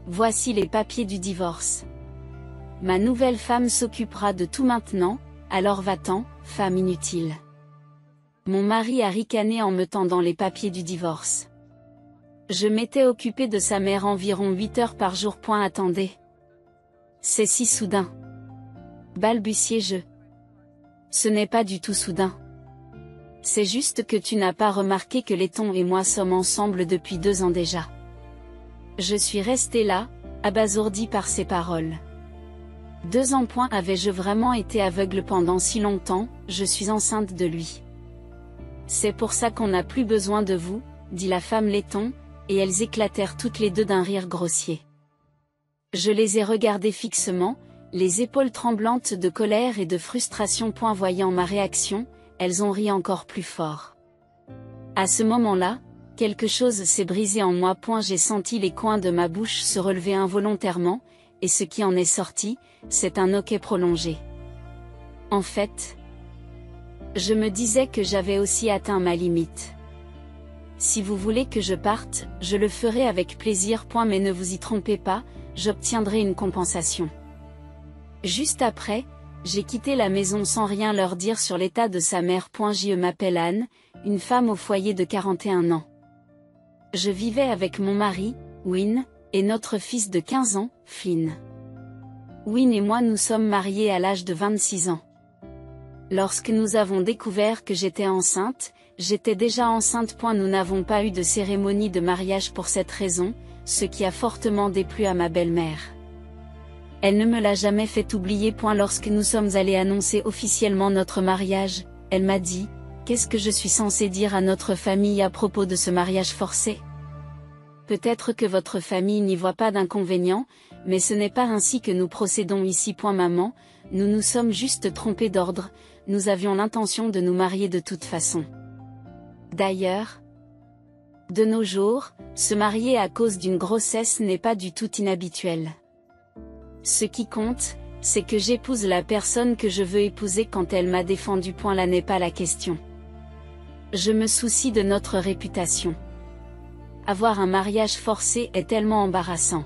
Voici les papiers du divorce. Ma nouvelle femme s'occupera de tout maintenant, alors va-t'en, femme inutile. Mon mari a ricané en me tendant les papiers du divorce. Je m'étais occupée de sa mère environ 8 heures par jour. Attendez. C'est si soudain. Balbutiai-je. Ce n'est pas du tout soudain. C'est juste que tu n'as pas remarqué que Letton et moi sommes ensemble depuis 2 ans déjà. Je suis restée là, abasourdie par ces paroles. 2 ans. Avais-je vraiment été aveugle pendant si longtemps? Je suis enceinte de lui. C'est pour ça qu'on n'a plus besoin de vous, dit la femme Letton, et elles éclatèrent toutes les deux d'un rire grossier. Je les ai regardées fixement, les épaules tremblantes de colère et de frustration. Voyant ma réaction, elles ont ri encore plus fort. À ce moment-là, quelque chose s'est brisé en moi. J'ai senti les coins de ma bouche se relever involontairement, et ce qui en est sorti, c'est un hoquet prolongé. En fait, je me disais que j'avais aussi atteint ma limite. Si vous voulez que je parte, je le ferai avec plaisir. Mais ne vous y trompez pas, j'obtiendrai une compensation. Juste après, j'ai quitté la maison sans rien leur dire sur l'état de sa mère. Je m'appelle Anne, une femme au foyer de 41 ans. Je vivais avec mon mari, Win, et notre fils de 15 ans, Flynn. Win et moi nous sommes mariés à l'âge de 26 ans. Lorsque nous avons découvert que j'étais enceinte, j'étais déjà enceinte. Nous n'avons pas eu de cérémonie de mariage pour cette raison, ce qui a fortement déplu à ma belle-mère. Elle ne me l'a jamais fait oublier. Lorsque nous sommes allés annoncer officiellement notre mariage, elle m'a dit: « Qu'est-ce que je suis censée dire à notre famille à propos de ce mariage forcé ? Peut-être que votre famille n'y voit pas d'inconvénient, mais ce n'est pas ainsi que nous procédons ici. Maman, nous nous sommes juste trompés d'ordre, nous avions l'intention de nous marier de toute façon. D'ailleurs, de nos jours, se marier à cause d'une grossesse n'est pas du tout inhabituel. Ce qui compte, c'est que j'épouse la personne que je veux épouser quand elle m'a défendu. Là n'est pas la question. Je me soucie de notre réputation. Avoir un mariage forcé est tellement embarrassant.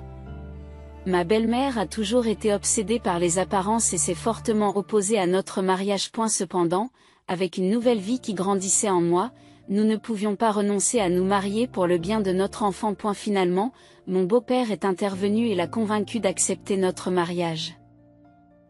Ma belle-mère a toujours été obsédée par les apparences et s'est fortement opposée à notre mariage. Cependant, avec une nouvelle vie qui grandissait en moi, nous ne pouvions pas renoncer à nous marier pour le bien de notre enfant. Finalement, mon beau-père est intervenu et l'a convaincu d'accepter notre mariage.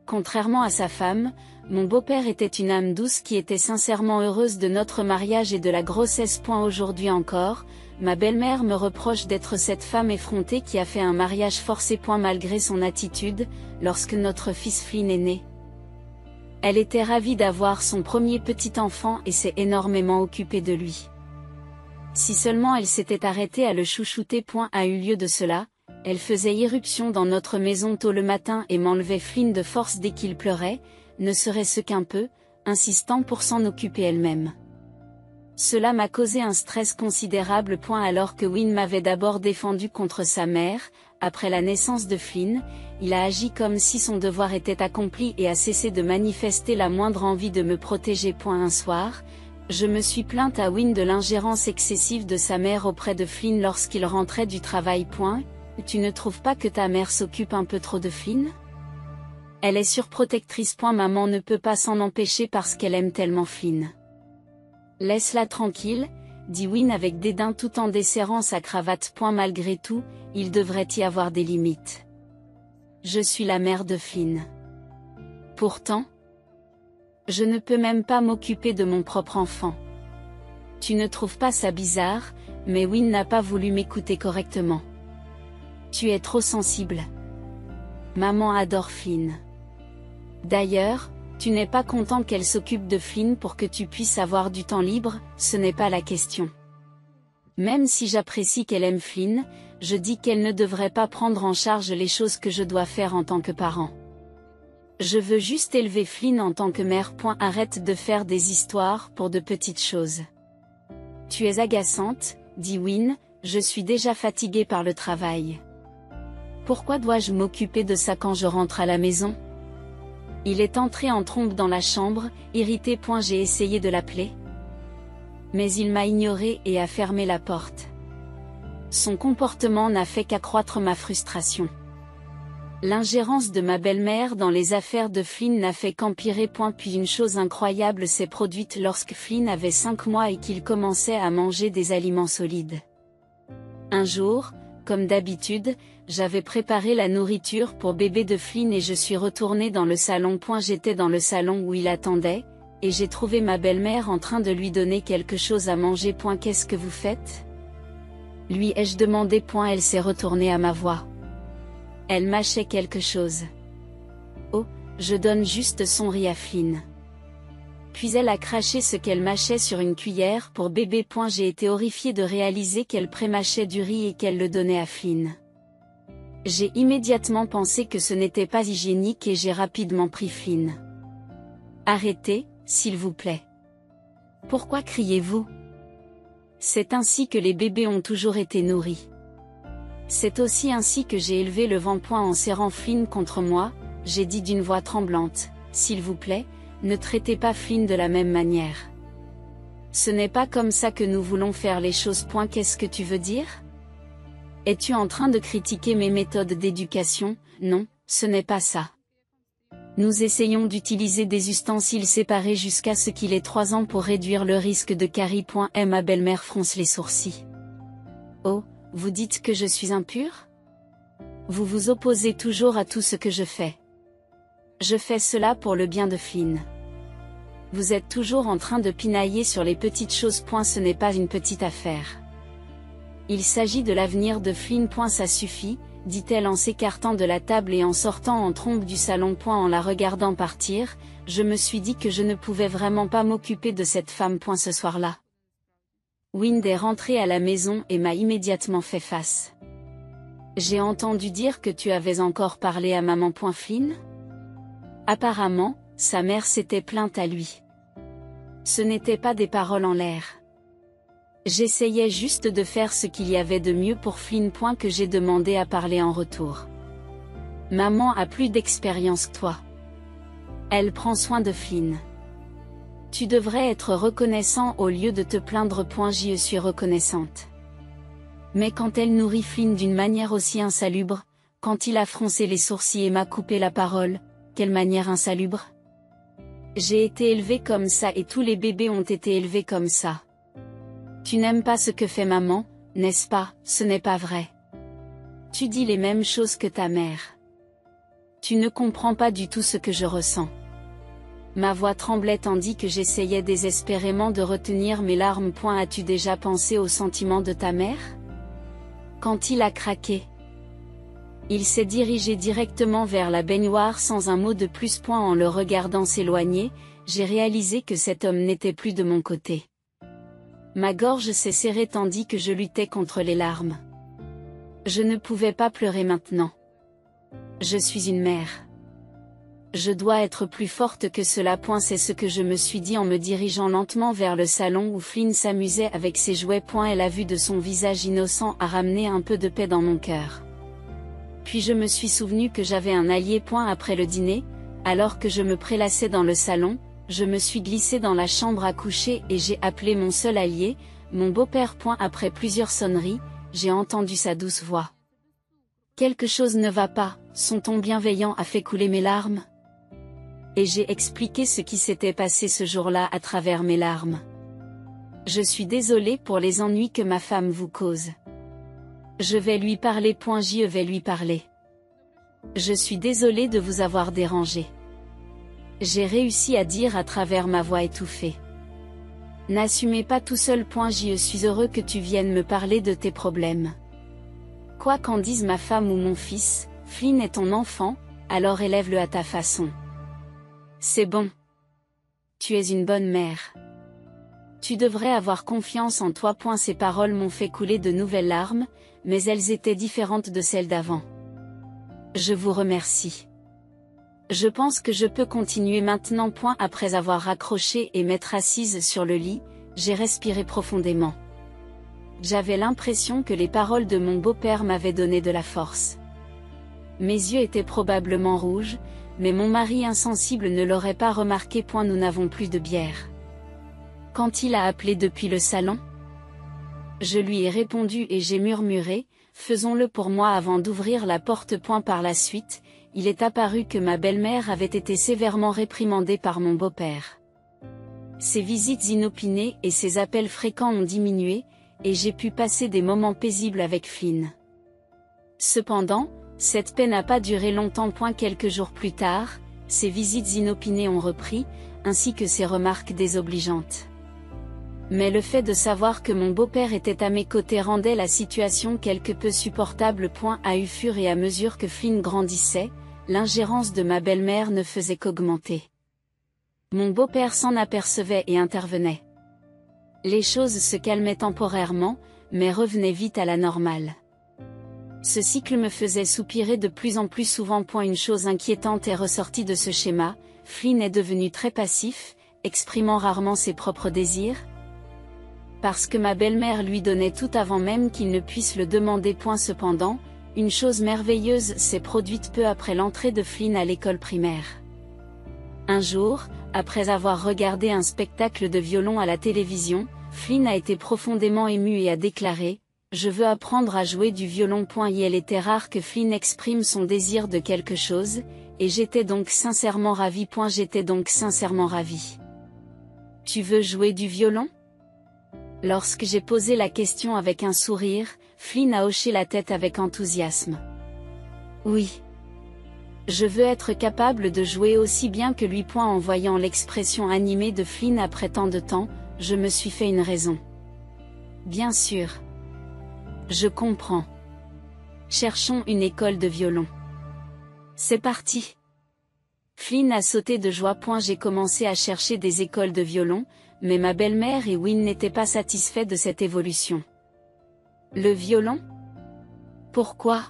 Contrairement à sa femme, mon beau-père était une âme douce qui était sincèrement heureuse de notre mariage et de la grossesse. Aujourd'hui encore, ma belle-mère me reproche d'être cette femme effrontée qui a fait un mariage forcé. Malgré son attitude, lorsque notre fils Flynn est né, elle était ravie d'avoir son premier petit enfant et s'est énormément occupée de lui. Si seulement elle s'était arrêtée à le chouchouter. A eu lieu de cela, elle faisait irruption dans notre maison tôt le matin et m'enlevait Flynn de force dès qu'il pleurait, ne serait-ce qu'un peu, insistant pour s'en occuper elle-même. Cela m'a causé un stress considérable. Alors que Win m'avait d'abord défendu contre sa mère, après la naissance de Flynn, il a agi comme si son devoir était accompli et a cessé de manifester la moindre envie de me protéger. Un soir, je me suis plainte à Win de l'ingérence excessive de sa mère auprès de Flynn lorsqu'il rentrait du travail. Tu ne trouves pas que ta mère s'occupe un peu trop de Flynn? Elle est surprotectrice. Maman ne peut pas s'en empêcher parce qu'elle aime tellement Flynn. Laisse-la tranquille, dit Win avec dédain tout en desserrant sa cravate. Malgré tout, il devrait y avoir des limites. Je suis la mère de Flynn. Pourtant, je ne peux même pas m'occuper de mon propre enfant. Tu ne trouves pas ça bizarre? Mais Win n'a pas voulu m'écouter correctement. Tu es trop sensible. Maman adore Flynn. D'ailleurs, tu n'es pas content qu'elle s'occupe de Flynn pour que tu puisses avoir du temps libre? Ce n'est pas la question. Même si j'apprécie qu'elle aime Flynn, je dis qu'elle ne devrait pas prendre en charge les choses que je dois faire en tant que parent. Je veux juste élever Flynn en tant que mère. Arrête de faire des histoires pour de petites choses. Tu es agaçante, dit Win, je suis déjà fatiguée par le travail. Pourquoi dois-je m'occuper de ça quand je rentre à la maison? Il est entré en trombe dans la chambre, irrité. J'ai essayé de l'appeler, mais il m'a ignoré et a fermé la porte. Son comportement n'a fait qu'accroître ma frustration. L'ingérence de ma belle-mère dans les affaires de Flynn n'a fait qu'empirer. Puis une chose incroyable s'est produite lorsque Flynn avait 5 mois et qu'il commençait à manger des aliments solides. Un jour, comme d'habitude, j'avais préparé la nourriture pour bébé de Flynn et je suis retournée dans le salon. J'étais dans le salon où il attendait, et j'ai trouvé ma belle-mère en train de lui donner quelque chose à manger. Qu'est-ce que vous faites ? Lui ai-je demandé. Elle s'est retournée à ma voix. Elle mâchait quelque chose. Oh, je donne juste son riz à Flynn. Puis elle a craché ce qu'elle mâchait sur une cuillère pour bébé. J'ai été horrifiée de réaliser qu'elle prémâchait du riz et qu'elle le donnait à Flynn. J'ai immédiatement pensé que ce n'était pas hygiénique et j'ai rapidement pris Flynn. Arrêtez, s'il vous plaît. Pourquoi criez-vous ? C'est ainsi que les bébés ont toujours été nourris. C'est aussi ainsi que j'ai élevé le vent. En serrant Flynn contre moi, j'ai dit d'une voix tremblante, s'il vous plaît, ne traitez pas Flynn de la même manière. Ce n'est pas comme ça que nous voulons faire les choses. Qu'est-ce que tu veux dire ? Es-tu en train de critiquer mes méthodes d'éducation ? Non, ce n'est pas ça. Nous essayons d'utiliser des ustensiles séparés jusqu'à ce qu'il ait 3 ans pour réduire le risque de carie. Ma belle-mère fronce les sourcils. Oh, vous dites que je suis impure ? Vous vous opposez toujours à tout ce que je fais. Je fais cela pour le bien de Flynn. Vous êtes toujours en train de pinailler sur les petites choses. Ce n'est pas une petite affaire. Il s'agit de l'avenir de Flynn. Ça suffit, dit-elle en s'écartant de la table et en sortant en trombe du salon. En la regardant partir, je me suis dit que je ne pouvais vraiment pas m'occuper de cette femme. Ce soir-là. Wind est rentré à la maison et m'a immédiatement fait face. J'ai entendu dire que tu avais encore parlé à maman. Flynn ? Apparemment, sa mère s'était plainte à lui. Ce n'étaient pas des paroles en l'air. J'essayais juste de faire ce qu'il y avait de mieux pour Flynn. Que j'ai demandé à parler en retour. Maman a plus d'expérience que toi. Elle prend soin de Flynn. Tu devrais être reconnaissant au lieu de te plaindre. Je suis reconnaissante. Mais quand elle nourrit Flynn d'une manière aussi insalubre, quand il a froncé les sourcils et m'a coupé la parole, quelle manière insalubre ? J'ai été élevée comme ça et tous les bébés ont été élevés comme ça. Tu n'aimes pas ce que fait maman, n'est-ce pas ? Ce n'est pas vrai. Tu dis les mêmes choses que ta mère. Tu ne comprends pas du tout ce que je ressens. Ma voix tremblait tandis que j'essayais désespérément de retenir mes larmes. As-tu déjà pensé aux sentiments de ta mère ? Quand il a craqué, il s'est dirigé directement vers la baignoire sans un mot de plus. En le regardant s'éloigner, j'ai réalisé que cet homme n'était plus de mon côté. Ma gorge s'est serrée tandis que je luttais contre les larmes. Je ne pouvais pas pleurer maintenant. Je suis une mère. Je dois être plus forte que cela. C'est ce que je me suis dit en me dirigeant lentement vers le salon où Flynn s'amusait avec ses jouets. Et la vue de son visage innocent a ramené un peu de paix dans mon cœur. Puis je me suis souvenu que j'avais un allié. Après le dîner, alors que je me prélassais dans le salon, je me suis glissée dans la chambre à coucher et j'ai appelé mon seul allié, mon beau-père. Après plusieurs sonneries, j'ai entendu sa douce voix. Quelque chose ne va pas, son ton bienveillant a fait couler mes larmes. Et j'ai expliqué ce qui s'était passé ce jour-là à travers mes larmes. Je suis désolée pour les ennuis que ma femme vous cause. Je vais lui parler. Je vais lui parler. Je suis désolée de vous avoir dérangé. J'ai réussi à dire à travers ma voix étouffée. N'assumez pas tout seul. Je suis heureux que tu viennes me parler de tes problèmes. Quoi qu'en dise ma femme ou mon fils, Flynn est ton enfant, alors élève-le à ta façon. C'est bon. Tu es une bonne mère. Tu devrais avoir confiance en toi. Ces paroles m'ont fait couler de nouvelles larmes, mais elles étaient différentes de celles d'avant. Je vous remercie. Je pense que je peux continuer maintenant. Après avoir raccroché et m'être assise sur le lit, j'ai respiré profondément. J'avais l'impression que les paroles de mon beau-père m'avaient donné de la force. Mes yeux étaient probablement rouges, mais mon mari insensible ne l'aurait pas remarqué. Nous n'avons plus de bière. Quand il a appelé depuis le salon, Je lui ai répondu et j'ai murmuré, faisons-le pour moi avant d'ouvrir la porte. Par la suite, il est apparu que ma belle-mère avait été sévèrement réprimandée par mon beau-père. Ses visites inopinées et ses appels fréquents ont diminué, et j'ai pu passer des moments paisibles avec Flynn. Cependant, cette paix n'a pas duré longtemps. Quelques jours plus tard, ses visites inopinées ont repris, ainsi que ses remarques désobligeantes. Mais le fait de savoir que mon beau-père était à mes côtés rendait la situation quelque peu supportable. Au fur et à mesure que Flynn grandissait, l'ingérence de ma belle-mère ne faisait qu'augmenter. Mon beau-père s'en apercevait et intervenait. Les choses se calmaient temporairement, mais revenaient vite à la normale. Ce cycle me faisait soupirer de plus en plus souvent. Une chose inquiétante est ressortie de ce schéma, Flynn est devenu très passif, exprimant rarement ses propres désirs. Parce que ma belle-mère lui donnait tout avant même qu'il ne puisse le demander. Cependant, une chose merveilleuse s'est produite peu après l'entrée de Flynn à l'école primaire. Un jour, après avoir regardé un spectacle de violon à la télévision, Flynn a été profondément ému et a déclaré « Je veux apprendre à jouer du violon. » Il était rare que Flynn exprime son désir de quelque chose, et j'étais donc sincèrement ravi. J'étais donc sincèrement ravi. « Tu veux jouer du violon ?» Lorsque j'ai posé la question avec un sourire, Flynn a hoché la tête avec enthousiasme. « Oui. Je veux être capable de jouer aussi bien que lui. » En voyant l'expression animée de Flynn après tant de temps, je me suis fait une raison. Bien sûr. Je comprends. Cherchons une école de violon. C'est parti. Flynn a sauté de joie. J'ai commencé à chercher des écoles de violon, mais ma belle-mère et Wynne n'étaient pas satisfaits de cette évolution. Le violon? Pourquoi?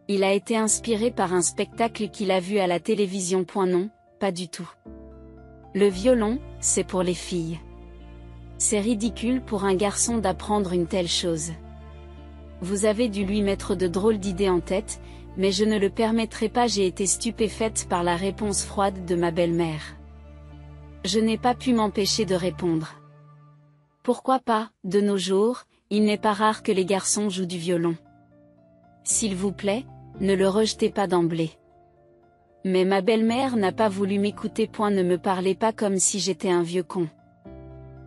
Il a été inspiré par un spectacle qu'il a vu à la télévision. Non, pas du tout. Le violon, c'est pour les filles. C'est ridicule pour un garçon d'apprendre une telle chose. Vous avez dû lui mettre de drôles d'idées en tête, mais je ne le permettrai pas. J'ai été stupéfaite par la réponse froide de ma belle-mère. Je n'ai pas pu m'empêcher de répondre. Pourquoi pas, de nos jours, il n'est pas rare que les garçons jouent du violon. S'il vous plaît, ne le rejetez pas d'emblée. Mais ma belle-mère n'a pas voulu m'écouter. Ne me parlez pas comme si j'étais un vieux con.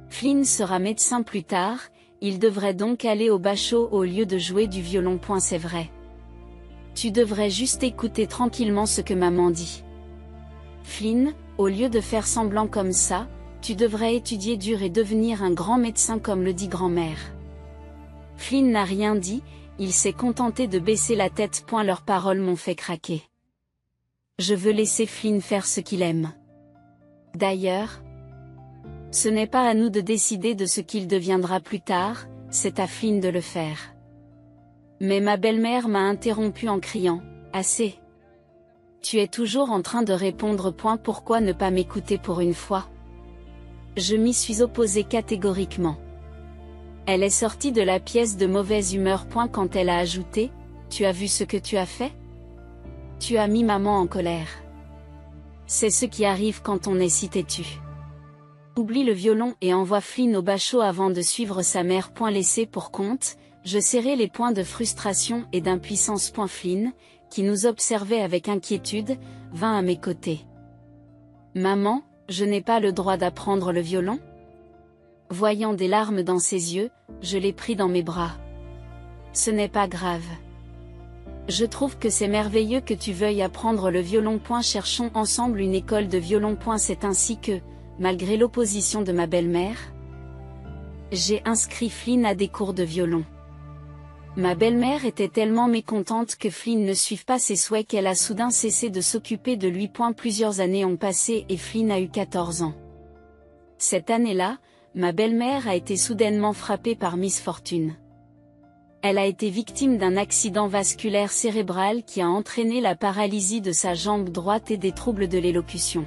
Flynn sera médecin plus tard, il devrait donc aller au bachot au lieu de jouer du violon. C'est vrai. Tu devrais juste écouter tranquillement ce que maman dit. Flynn, au lieu de faire semblant comme ça, tu devrais étudier dur et devenir un grand médecin comme le dit grand-mère. Flynn n'a rien dit, il s'est contenté de baisser la tête. Leurs paroles m'ont fait craquer. Je veux laisser Flynn faire ce qu'il aime. D'ailleurs, ce n'est pas à nous de décider de ce qu'il deviendra plus tard, c'est à Flynn de le faire. Mais ma belle-mère m'a interrompu en criant « Assez ! Tu es toujours en train de répondre. Pourquoi ne pas m'écouter pour une fois ?» Je m'y suis opposée catégoriquement. Elle est sortie de la pièce de mauvaise humeur. Quand elle a ajouté « Tu as vu ce que tu as fait ? Tu as mis maman en colère. » C'est ce qui arrive quand on est si têtu. Oublie le violon et envoie Flynn au bachot avant de suivre sa mère. Laissé pour compte, je serrai les poings de frustration et d'impuissance. Flynn, qui nous observait avec inquiétude, vint à mes côtés. Maman, je n'ai pas le droit d'apprendre le violon? Voyant des larmes dans ses yeux, je l'ai pris dans mes bras. Ce n'est pas grave. Je trouve que c'est merveilleux que tu veuilles apprendre le violon. Cherchons ensemble une école de violon. C'est ainsi que, malgré l'opposition de ma belle-mère, j'ai inscrit Flynn à des cours de violon. Ma belle-mère était tellement mécontente que Flynn ne suive pas ses souhaits qu'elle a soudain cessé de s'occuper de lui. Plusieurs années ont passé et Flynn a eu 14 ans. Cette année-là, ma belle-mère a été soudainement frappée par Miss Fortune. Elle a été victime d'un accident vasculaire cérébral qui a entraîné la paralysie de sa jambe droite et des troubles de l'élocution.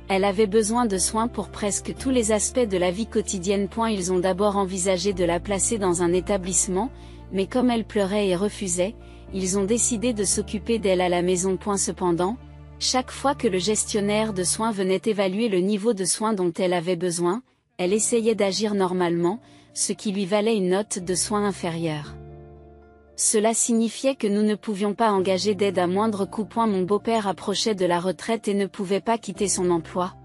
Elle avait besoin de soins pour presque tous les aspects de la vie quotidienne. Ils ont d'abord envisagé de la placer dans un établissement, mais comme elle pleurait et refusait, ils ont décidé de s'occuper d'elle à la maison. Cependant, chaque fois que le gestionnaire de soins venait évaluer le niveau de soins dont elle avait besoin, elle essayait d'agir normalement, ce qui lui valait une note de soins inférieure. Cela signifiait que nous ne pouvions pas engager d'aide à moindre coût. Mon beau-père approchait de la retraite et ne pouvait pas quitter son emploi.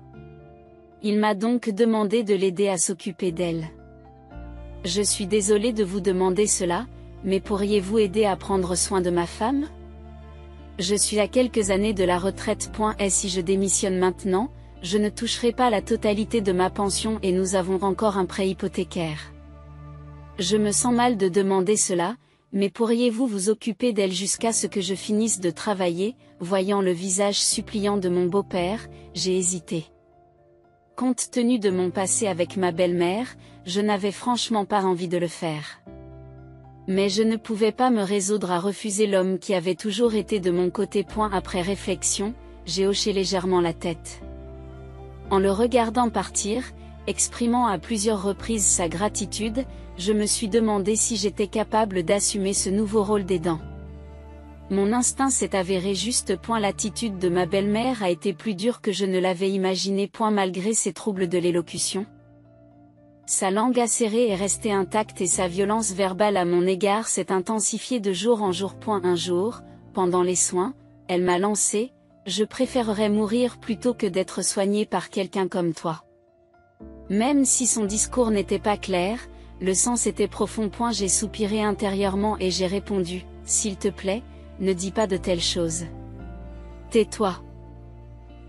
Il m'a donc demandé de l'aider à s'occuper d'elle. Je suis désolée de vous demander cela, mais pourriez-vous aider à prendre soin de ma femme? Je suis à quelques années de la retraite. Et si je démissionne maintenant, je ne toucherai pas la totalité de ma pension et nous avons encore un prêt hypothécaire. Je me sens mal de demander cela, mais pourriez-vous vous occuper d'elle jusqu'à ce que je finisse de travailler? Voyant le visage suppliant de mon beau-père, j'ai hésité. Compte tenu de mon passé avec ma belle-mère, je n'avais franchement pas envie de le faire. Mais je ne pouvais pas me résoudre à refuser l'homme qui avait toujours été de mon côté. Après réflexion, j'ai hoché légèrement la tête. En le regardant partir, exprimant à plusieurs reprises sa gratitude, je me suis demandé si j'étais capable d'assumer ce nouveau rôle d'aidant. Mon instinct s'est avéré juste. L'attitude de ma belle-mère a été plus dure que je ne l'avais imaginé. Malgré ses troubles de l'élocution. Sa langue acérée est restée intacte et sa violence verbale à mon égard s'est intensifiée de jour en jour. Un jour, pendant les soins, elle m'a lancé: je préférerais mourir plutôt que d'être soignée par quelqu'un comme toi. Même si son discours n'était pas clair, le sens était profond. J'ai soupiré intérieurement et j'ai répondu: s'il te plaît, ne dis pas de telles choses. Tais-toi.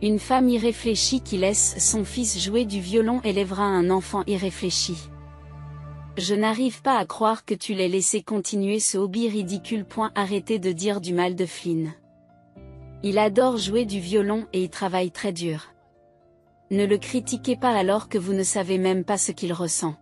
Une femme irréfléchie qui laisse son fils jouer du violon élèvera un enfant irréfléchi. Je n'arrive pas à croire que tu l'aies laissé continuer ce hobby ridicule. Arrêtez de dire du mal de Flynn. Il adore jouer du violon et y travaille très dur. Ne le critiquez pas alors que vous ne savez même pas ce qu'il ressent.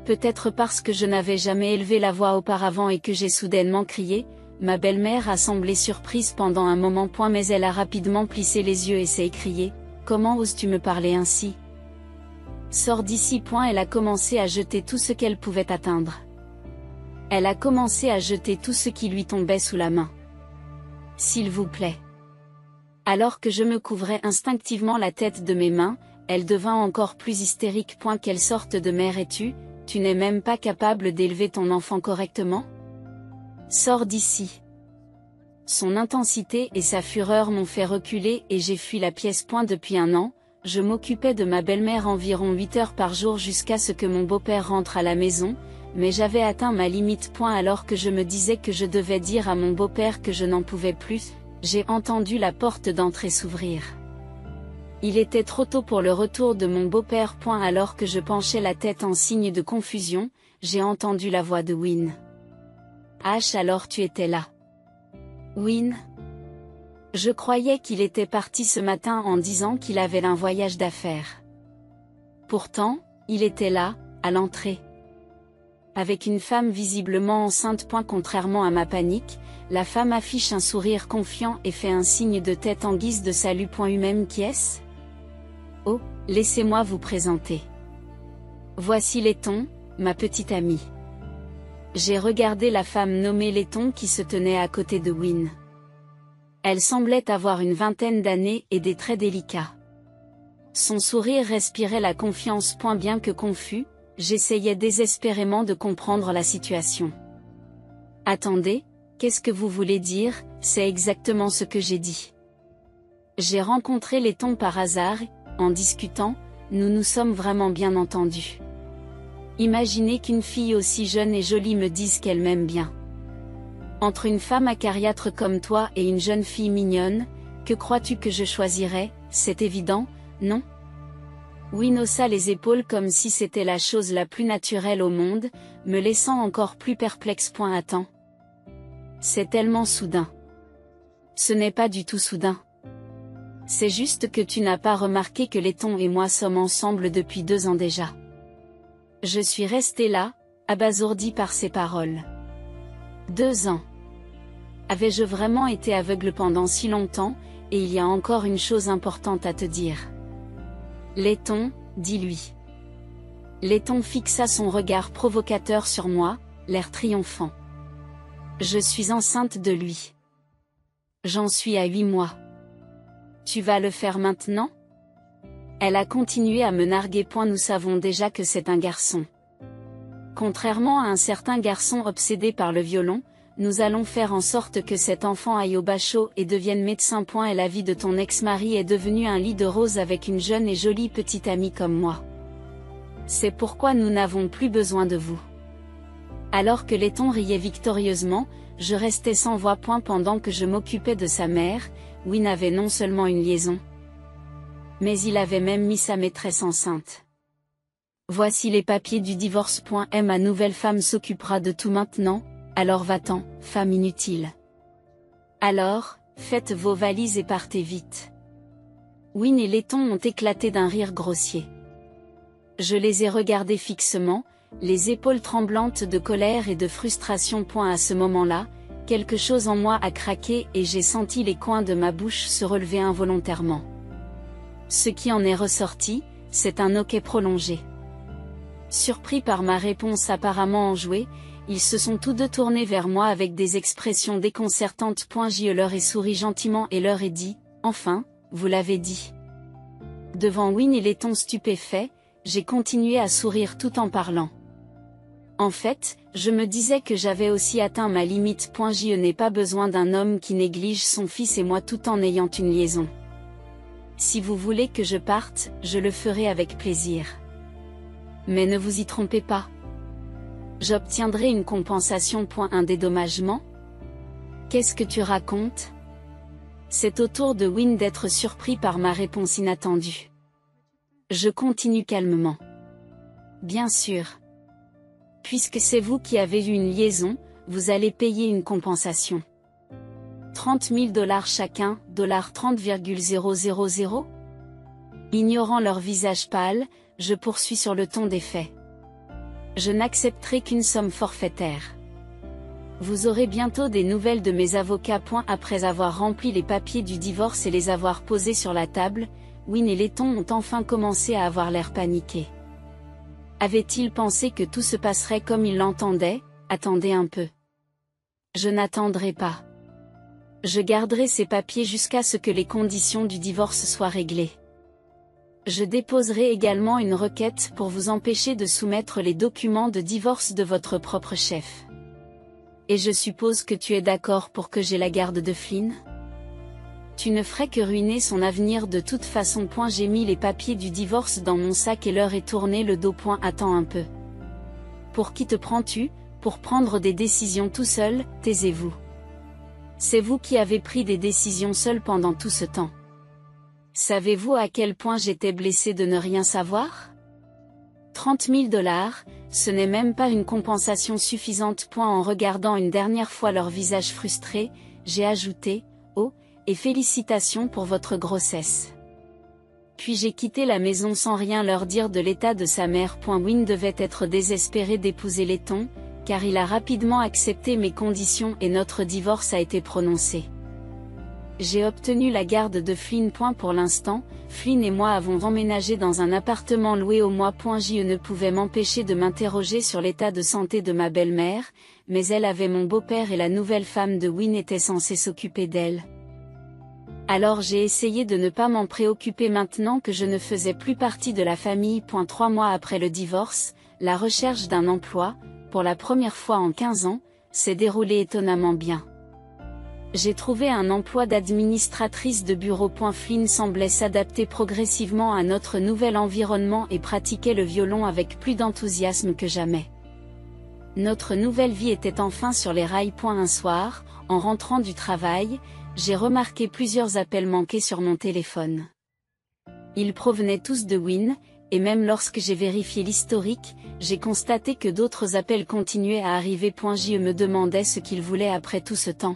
Peut-être parce que je n'avais jamais élevé la voix auparavant et que j'ai soudainement crié. Ma belle-mère a semblé surprise pendant un moment. Mais elle a rapidement plissé les yeux et s'est écriée: comment oses-tu me parler ainsi? Sors d'ici. Elle a commencé à jeter tout ce qu'elle pouvait atteindre. Elle a commencé à jeter tout ce qui lui tombait sous la main. S'il vous plaît. Alors que je me couvrais instinctivement la tête de mes mains, elle devint encore plus hystérique. Quelle sorte de mère es-tu? Tu n'es même pas capable d'élever ton enfant correctement? Sors d'ici. Son intensité et sa fureur m'ont fait reculer et j'ai fui la pièce. Depuis un an, je m'occupais de ma belle-mère environ 8 heures par jour jusqu'à ce que mon beau-père rentre à la maison, mais j'avais atteint ma limite. Alors que je me disais que je devais dire à mon beau-père que je n'en pouvais plus, j'ai entendu la porte d'entrée s'ouvrir. Il était trop tôt pour le retour de mon beau-père. Alors que je penchais la tête en signe de confusion, j'ai entendu la voix de Win. H, alors tu étais là. Win. Je croyais qu'il était parti ce matin en disant qu'il avait un voyage d'affaires. Pourtant, il était là, à l'entrée. Avec une femme visiblement enceinte. Contrairement à ma panique, la femme affiche un sourire confiant et fait un signe de tête en guise de salut. Humaine qui est-ce? Oh, laissez-moi vous présenter. Voici Letton, ma petite amie. J'ai regardé la femme nommée Letton qui se tenait à côté de Win. Elle semblait avoir une vingtaine d'années et des traits délicats. Son sourire respirait la confiance. Bien que confus, j'essayais désespérément de comprendre la situation. Attendez, qu'est-ce que vous voulez dire? C'est exactement ce que j'ai dit. J'ai rencontré Letton par hasard, en discutant, nous nous sommes vraiment bien entendus. Imaginez qu'une fille aussi jeune et jolie me dise qu'elle m'aime bien. Entre une femme acariâtre comme toi et une jeune fille mignonne, que crois-tu que je choisirais? C'est évident, non? Win haussa les épaules comme si c'était la chose la plus naturelle au monde, me laissant encore plus perplexe. Attends. C'est tellement soudain. Ce n'est pas du tout soudain. C'est juste que tu n'as pas remarqué que Letton et moi sommes ensemble depuis 2 ans déjà. Je suis restée là, abasourdie par ces paroles. 2 ans. Avais-je vraiment été aveugle pendant si longtemps? Et il y a encore une chose importante à te dire. Letton, dis-lui. Letton fixa son regard provocateur sur moi, l'air triomphant. Je suis enceinte de lui. J'en suis à 8 mois. Tu vas le faire maintenant? Elle a continué à me narguer. Nous savons déjà que c'est un garçon. Contrairement à un certain garçon obsédé par le violon, nous allons faire en sorte que cet enfant aille au bachot et devienne médecin. Et la vie de ton ex-mari est devenue un lit de roses avec une jeune et jolie petite amie comme moi. C'est pourquoi nous n'avons plus besoin de vous. » Alors que Letton riait victorieusement, je restais sans voix. Pendant que je m'occupais de sa mère, Wynne avait non seulement une liaison, mais il avait même mis sa maîtresse enceinte. Voici les papiers du divorce. Ma nouvelle femme s'occupera de tout maintenant, alors va-t'en, femme inutile. Alors, faites vos valises et partez vite. Wynne et Letton ont éclaté d'un rire grossier. Je les ai regardés fixement, les épaules tremblantes de colère et de frustration. À ce moment-là, quelque chose en moi a craqué et j'ai senti les coins de ma bouche se relever involontairement. Ce qui en est ressorti, c'est un hoquet prolongé. Surpris par ma réponse apparemment enjouée, ils se sont tous deux tournés vers moi avec des expressions déconcertantes. Je leur ai souri gentiment et leur ai dit « Enfin, vous l'avez dit ». Devant Wynne et Letton stupéfaits, j'ai continué à sourire tout en parlant. En fait, je me disais que j'avais aussi atteint ma limite. Je n'ai pas besoin d'un homme qui néglige son fils et moi tout en ayant une liaison. Si vous voulez que je parte, je le ferai avec plaisir. Mais ne vous y trompez pas. J'obtiendrai une compensation. Un dédommagement ? Qu'est-ce que tu racontes ? C'est au tour de Wynne d'être surpris par ma réponse inattendue. Je continue calmement. Bien sûr. Puisque c'est vous qui avez eu une liaison, vous allez payer une compensation. 30 000 $ chacun, 30,000 $. Ignorant leur visage pâle, je poursuis sur le ton des faits. Je n'accepterai qu'une somme forfaitaire. Vous aurez bientôt des nouvelles de mes avocats. Après avoir rempli les papiers du divorce et les avoir posés sur la table, Wynne et Letton ont enfin commencé à avoir l'air paniqués. Avait-il pensé que tout se passerait comme il l'entendait ? Attendez un peu. Je n'attendrai pas. Je garderai ces papiers jusqu'à ce que les conditions du divorce soient réglées. Je déposerai également une requête pour vous empêcher de soumettre les documents de divorce de votre propre chef. Et je suppose que tu es d'accord pour que j'aie la garde de Flynn ? Tu ne ferais que ruiner son avenir de toute façon. J'ai mis les papiers du divorce dans mon sac et leur ai tourné le dos. Attends un peu. Pour qui te prends-tu, pour prendre des décisions tout seul ? Taisez-vous. C'est vous qui avez pris des décisions seul pendant tout ce temps. Savez-vous à quel point j'étais blessé de ne rien savoir ? 30 000 $, ce n'est même pas une compensation suffisante. En regardant une dernière fois leur visage frustré, j'ai ajouté « Oh, et félicitations pour votre grossesse ». Puis j'ai quitté la maison sans rien leur dire de l'état de sa mère. Wynne devait être désespéré d'épouser Letton, car il a rapidement accepté mes conditions et notre divorce a été prononcé. J'ai obtenu la garde de Flynn. Pour l'instant, Flynn et moi avons emménagé dans un appartement loué au mois. Je ne pouvais m'empêcher de m'interroger sur l'état de santé de ma belle-mère, mais elle avait mon beau-père et la nouvelle femme de Wynne était censée s'occuper d'elle. Alors j'ai essayé de ne pas m'en préoccuper maintenant que je ne faisais plus partie de la famille. 3 mois après le divorce, la recherche d'un emploi, pour la première fois en 15 ans, s'est déroulée étonnamment bien. J'ai trouvé un emploi d'administratrice de bureau. Flynn semblait s'adapter progressivement à notre nouvel environnement et pratiquait le violon avec plus d'enthousiasme que jamais. Notre nouvelle vie était enfin sur les rails. Un soir, en rentrant du travail, j'ai remarqué plusieurs appels manqués sur mon téléphone. Ils provenaient tous de Wynne, et même lorsque j'ai vérifié l'historique, j'ai constaté que d'autres appels continuaient à arriver. Je me demandais ce qu'il voulait après tout ce temps.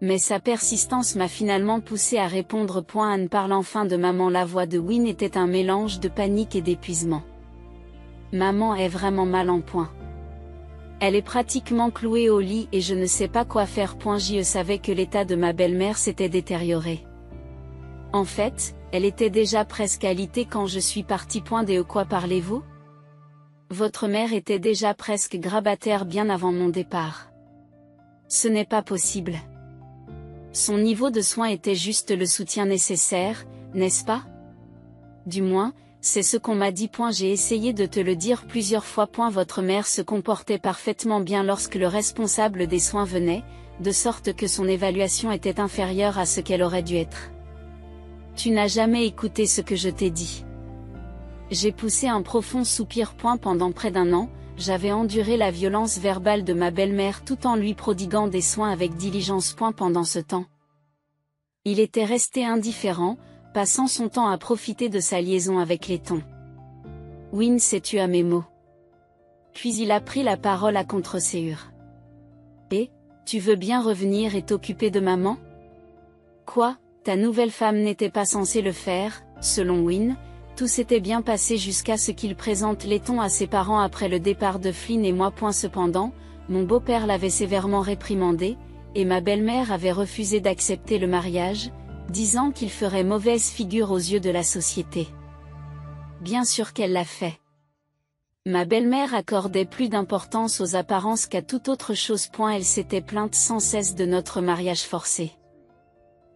Mais sa persistance m'a finalement poussé à répondre. Anne parle enfin de maman. La voix de Wynne était un mélange de panique et d'épuisement. Maman est vraiment mal en point. Elle est pratiquement clouée au lit et je ne sais pas quoi faire. Je savais que l'état de ma belle-mère s'était détérioré. En fait, elle était déjà presque alitée quand je suis partie. De quoi parlez-vous ? Votre mère était déjà presque grabataire bien avant mon départ. Ce n'est pas possible. Son niveau de soins était juste le soutien nécessaire, n'est-ce pas ? Du moins, C'est ce qu'on m'a dit. J'ai essayé de te le dire plusieurs fois. Votre mère se comportait parfaitement bien lorsque le responsable des soins venait, de sorte que son évaluation était inférieure à ce qu'elle aurait dû être. Tu n'as jamais écouté ce que je t'ai dit. J'ai poussé un profond soupir. Pendant près d'un an, j'avais enduré la violence verbale de ma belle-mère tout en lui prodiguant des soins avec diligence. Pendant ce temps, il était resté indifférent, passant son temps à profiter de sa liaison avec Letton. Win s'est tu à mes mots. Puis il a pris la parole à contre-séure. Et, tu veux bien revenir et t'occuper de maman? Quoi, ta nouvelle femme n'était pas censée le faire? Selon Win, tout s'était bien passé jusqu'à ce qu'il présente Letton à ses parents après le départ de Flynn et moi. Cependant, mon beau-père l'avait sévèrement réprimandé, et ma belle-mère avait refusé d'accepter le mariage, disant qu'il ferait mauvaise figure aux yeux de la société. Bien sûr qu'elle l'a fait. Ma belle-mère accordait plus d'importance aux apparences qu'à toute autre chose. Elle s'était plainte sans cesse de notre mariage forcé.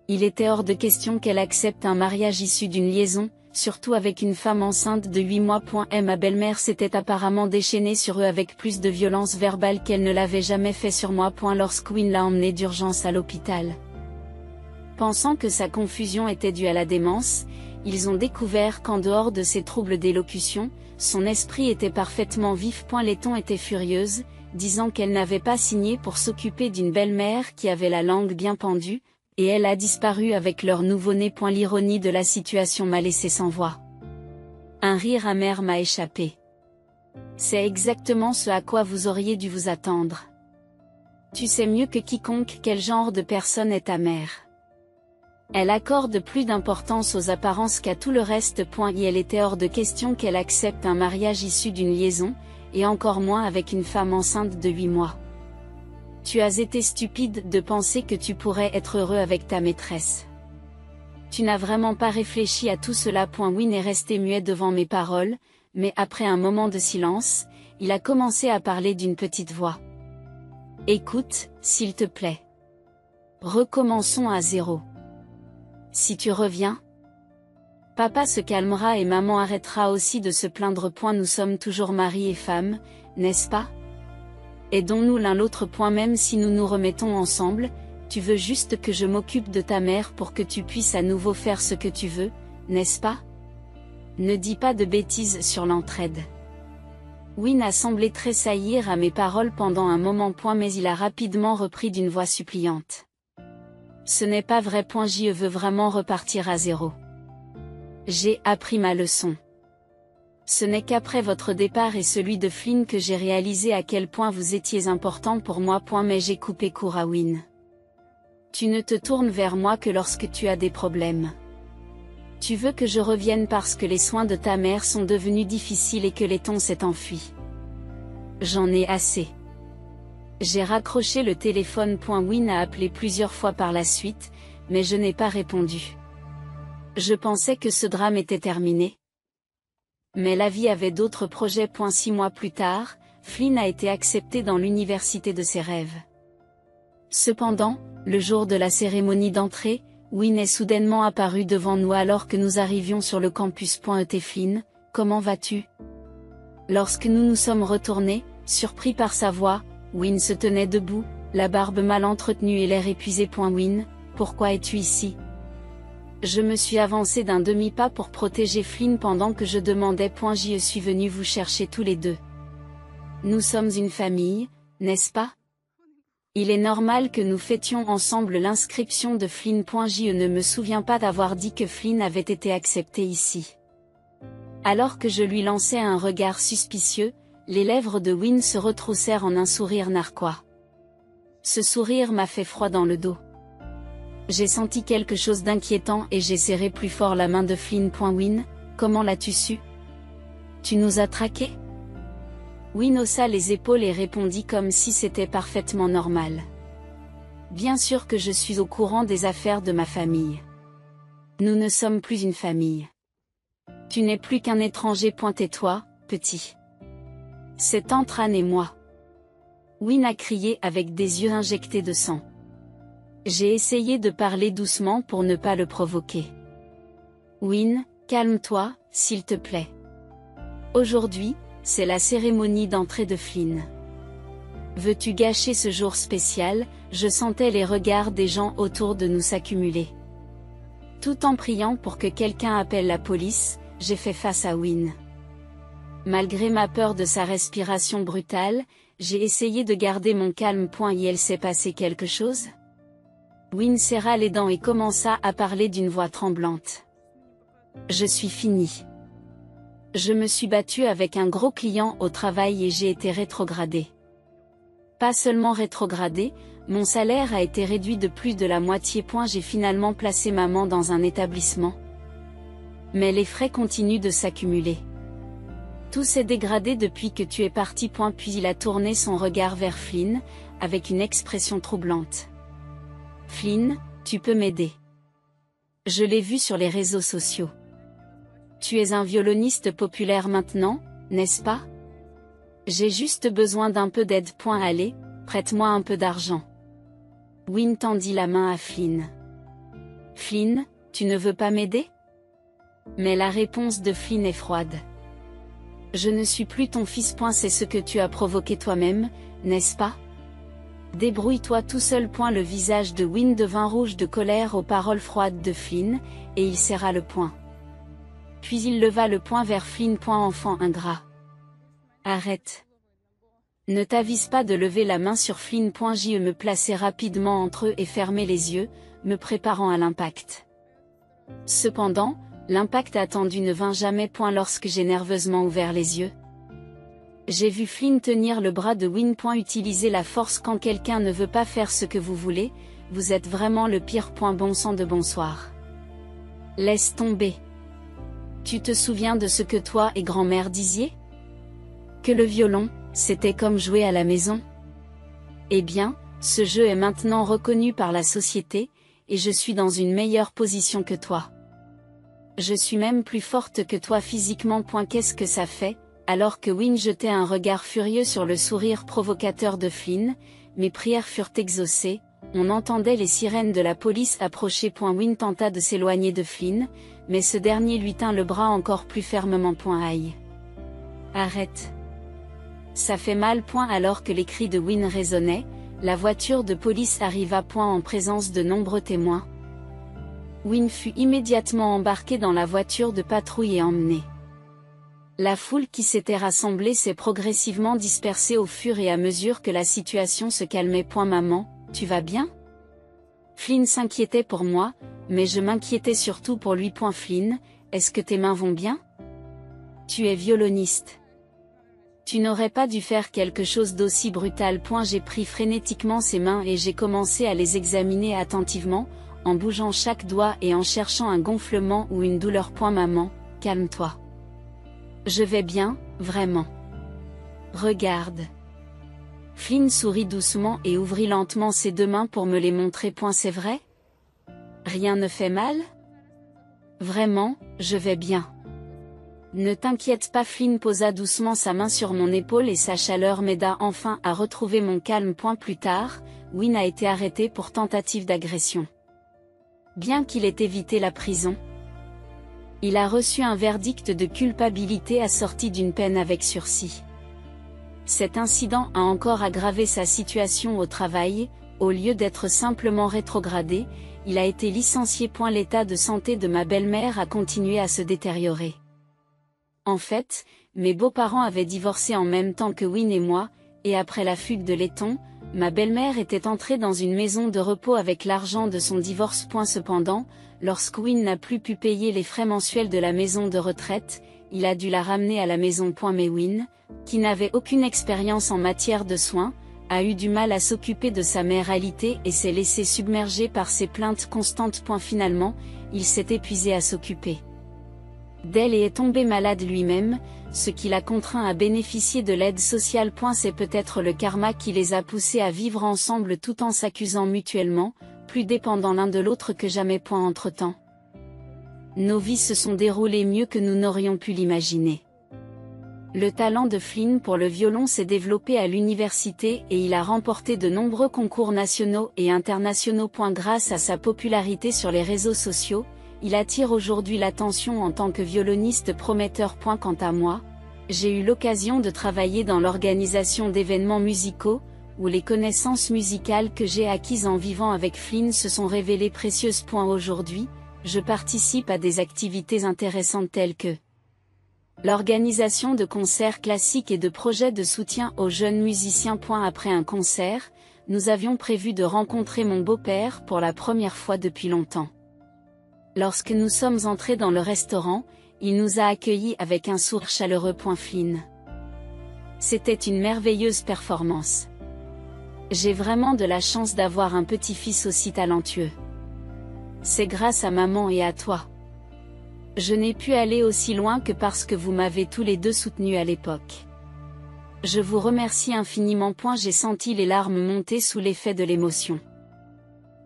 Il était hors de question qu'elle accepte un mariage issu d'une liaison, surtout avec une femme enceinte de 8 mois. Et ma belle-mère s'était apparemment déchaînée sur eux avec plus de violence verbale qu'elle ne l'avait jamais fait sur moi. Lorsque Win l'a emmené d'urgence à l'hôpital. Pensant que sa confusion était due à la démence, ils ont découvert qu'en dehors de ses troubles d'élocution, son esprit était parfaitement vif. Letton était furieuse, disant qu'elle n'avait pas signé pour s'occuper d'une belle-mère qui avait la langue bien pendue, et elle a disparu avec leur nouveau-né. L'ironie de la situation m'a laissé sans voix. Un rire amer m'a échappé. C'est exactement ce à quoi vous auriez dû vous attendre. Tu sais mieux que quiconque quel genre de personne est ta mère. Elle accorde plus d'importance aux apparences qu'à tout le reste. Et elle était hors de question qu'elle accepte un mariage issu d'une liaison, et encore moins avec une femme enceinte de 8 mois. Tu as été stupide de penser que tu pourrais être heureux avec ta maîtresse. Tu n'as vraiment pas réfléchi à tout cela. Win est resté muet devant mes paroles, mais après un moment de silence, il a commencé à parler d'une petite voix. Écoute, s'il te plaît. Recommençons à zéro. Si tu reviens, papa se calmera et maman arrêtera aussi de se plaindre. Nous sommes toujours mari et femme, n'est-ce pas? Aidons-nous l'un l'autre. Même si nous nous remettons ensemble, tu veux juste que je m'occupe de ta mère pour que tu puisses à nouveau faire ce que tu veux, n'est-ce pas? Ne dis pas de bêtises sur l'entraide. Win a semblé tressaillir à mes paroles pendant un moment. Mais il a rapidement repris d'une voix suppliante. Ce n'est pas vrai. Je veux vraiment repartir à zéro. J'ai appris ma leçon. Ce n'est qu'après votre départ et celui de Flynn que j'ai réalisé à quel point vous étiez important pour moi. Mais j'ai coupé court à Win. Tu ne te tournes vers moi que lorsque tu as des problèmes. Tu veux que je revienne parce que les soins de ta mère sont devenus difficiles et que Letton s'est enfui. J'en ai assez. J'ai raccroché le téléphone. Win a appelé plusieurs fois par la suite, mais je n'ai pas répondu. Je pensais que ce drame était terminé. Mais la vie avait d'autres projets. 6 mois plus tard, Flynn a été accepté dans l'université de ses rêves. Cependant, le jour de la cérémonie d'entrée, Win est soudainement apparu devant nous alors que nous arrivions sur le campus. Flynn, comment vas-tu? Lorsque nous nous sommes retournés, surpris par sa voix, Win se tenait debout, la barbe mal entretenue et l'air épuisé. Win, pourquoi es-tu ici? Je me suis avancé d'un demi-pas pour protéger Flynn pendant que je demandais. Je suis venu vous chercher tous les deux. Nous sommes une famille, n'est-ce pas? Il est normal que nous fêtions ensemble l'inscription de Flynn. Je ne me souviens pas d'avoir dit que Flynn avait été accepté ici. Alors que je lui lançais un regard suspicieux, les lèvres de Win se retroussèrent en un sourire narquois. Ce sourire m'a fait froid dans le dos. J'ai senti quelque chose d'inquiétant et j'ai serré plus fort la main de Flynn. Win, comment l'as-tu su? Tu nous as traqués? Win haussa les épaules et répondit comme si c'était parfaitement normal. Bien sûr que je suis au courant des affaires de ma famille. Nous ne sommes plus une famille. Tu n'es plus qu'un étranger. Tais-toi, petit. C'est entre Anne et moi. Win a crié avec des yeux injectés de sang. J'ai essayé de parler doucement pour ne pas le provoquer. Win, calme-toi, s'il te plaît. Aujourd'hui, c'est la cérémonie d'entrée de Flynn. Veux-tu gâcher ce jour spécial? Je sentais les regards des gens autour de nous s'accumuler. Tout en priant pour que quelqu'un appelle la police, j'ai fait face à Wynne. Malgré ma peur de sa respiration brutale, j'ai essayé de garder mon calme. Et il s'est passé quelque chose? Wynne serra les dents et commença à parler d'une voix tremblante. Je suis fini. Je me suis battu avec un gros client au travail et j'ai été rétrogradé. Pas seulement rétrogradé, mon salaire a été réduit de plus de la moitié. J'ai finalement placé maman dans un établissement. Mais les frais continuent de s'accumuler. Tout s'est dégradé depuis que tu es parti. Puis il a tourné son regard vers Flynn, avec une expression troublante. Flynn, tu peux m'aider. Je l'ai vu sur les réseaux sociaux. Tu es un violoniste populaire maintenant, n'est-ce pas? J'ai juste besoin d'un peu d'aide. Allez, prête-moi un peu d'argent. Wynne tendit la main à Flynn. Flynn, tu ne veux pas m'aider? Mais la réponse de Flynn est froide. Je ne suis plus ton fils. C'est ce que tu as provoqué toi-même, n'est-ce pas? Débrouille-toi tout seul. Le visage de Wynne devint rouge de colère aux paroles froides de Flynn, et il serra le poing. Puis il leva le poing vers Flynn. Enfant ingrat. Arrête. Ne t'avise pas de lever la main sur Flynn. Je me plaçai rapidement entre eux et fermai les yeux, me préparant à l'impact. Cependant, l'impact attendu ne vint jamais. Lorsque j'ai nerveusement ouvert les yeux, j'ai vu Flynn tenir le bras de Wynne. Utiliser la force quand quelqu'un ne veut pas faire ce que vous voulez, vous êtes vraiment le pire. Bon sang de bonsoir. Laisse tomber. Tu te souviens de ce que toi et grand-mère disiez? Que le violon, c'était comme jouer à la maison? Eh bien, ce jeu est maintenant reconnu par la société, et je suis dans une meilleure position que toi. Je suis même plus forte que toi physiquement. Qu'est-ce que ça fait? Alors que Wynne jetait un regard furieux sur le sourire provocateur de Flynn, mes prières furent exaucées, on entendait les sirènes de la police approcher. Wynne tenta de s'éloigner de Flynn, mais ce dernier lui tint le bras encore plus fermement. Aïe. Arrête. Ça fait mal. Alors que les cris de Wynne résonnaient, la voiture de police arriva. En présence de nombreux témoins. Wynne fut immédiatement embarqué dans la voiture de patrouille et emmené. La foule qui s'était rassemblée s'est progressivement dispersée au fur et à mesure que la situation se calmait. Maman, tu vas bien? Flynn s'inquiétait pour moi, mais je m'inquiétais surtout pour lui. Flynn, est-ce que tes mains vont bien? Tu es violoniste. Tu n'aurais pas dû faire quelque chose d'aussi brutal. J'ai pris frénétiquement ses mains et j'ai commencé à les examiner attentivement, en bougeant chaque doigt et en cherchant un gonflement ou une douleur. Maman, calme-toi. Je vais bien, vraiment. Regarde. Flynn sourit doucement et ouvrit lentement ses deux mains pour me les montrer. C'est vrai? Rien ne fait mal? Vraiment, je vais bien. Ne t'inquiète pas. Flynn posa doucement sa main sur mon épaule et sa chaleur m'aida enfin à retrouver mon calme. Plus tard, Wynne a été arrêté pour tentative d'agression. Bien qu'il ait évité la prison, il a reçu un verdict de culpabilité assorti d'une peine avec sursis. Cet incident a encore aggravé sa situation au travail, au lieu d'être simplement rétrogradé, il a été licencié. L'état de santé de ma belle-mère a continué à se détériorer. En fait, mes beaux-parents avaient divorcé en même temps que Wynne et moi, et après la fugue de laiton, ma belle-mère était entrée dans une maison de repos avec l'argent de son divorce. Cependant, lorsque Wynne n'a plus pu payer les frais mensuels de la maison de retraite, il a dû la ramener à la maison. Mais Wynne, qui n'avait aucune expérience en matière de soins, a eu du mal à s'occuper de sa mère alitée et s'est laissé submerger par ses plaintes constantes. Finalement, il s'est épuisé à s'occuper d'elle et est tombé malade lui-même, ce qui l'a contraint à bénéficier de l'aide sociale. C'est peut-être le karma qui les a poussés à vivre ensemble tout en s'accusant mutuellement, plus dépendants l'un de l'autre que jamais. Entre-temps, nos vies se sont déroulées mieux que nous n'aurions pu l'imaginer. Le talent de Flynn pour le violon s'est développé à l'université et il a remporté de nombreux concours nationaux et internationaux. Grâce à sa popularité sur les réseaux sociaux, il attire aujourd'hui l'attention en tant que violoniste prometteur. Quant à moi, j'ai eu l'occasion de travailler dans l'organisation d'événements musicaux, où les connaissances musicales que j'ai acquises en vivant avec Flynn se sont révélées précieuses. Aujourd'hui, je participe à des activités intéressantes telles que l'organisation de concerts classiques et de projets de soutien aux jeunes musiciens. Après un concert, nous avions prévu de rencontrer mon beau-père pour la première fois depuis longtemps. Lorsque nous sommes entrés dans le restaurant, il nous a accueillis avec un sourire chaleureux. Flynn. C'était une merveilleuse performance. J'ai vraiment de la chance d'avoir un petit-fils aussi talentueux. C'est grâce à maman et à toi. Je n'ai pu aller aussi loin que parce que vous m'avez tous les deux soutenu à l'époque. Je vous remercie infiniment. J'ai senti les larmes monter sous l'effet de l'émotion.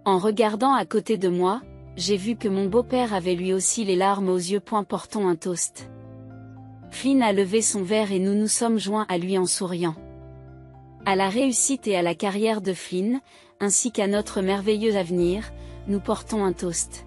En regardant à côté de moi, j'ai vu que mon beau-père avait lui aussi les larmes aux yeux. Portons un toast. Flynn a levé son verre et nous nous sommes joints à lui en souriant. À la réussite et à la carrière de Flynn, ainsi qu'à notre merveilleux avenir, nous portons un toast.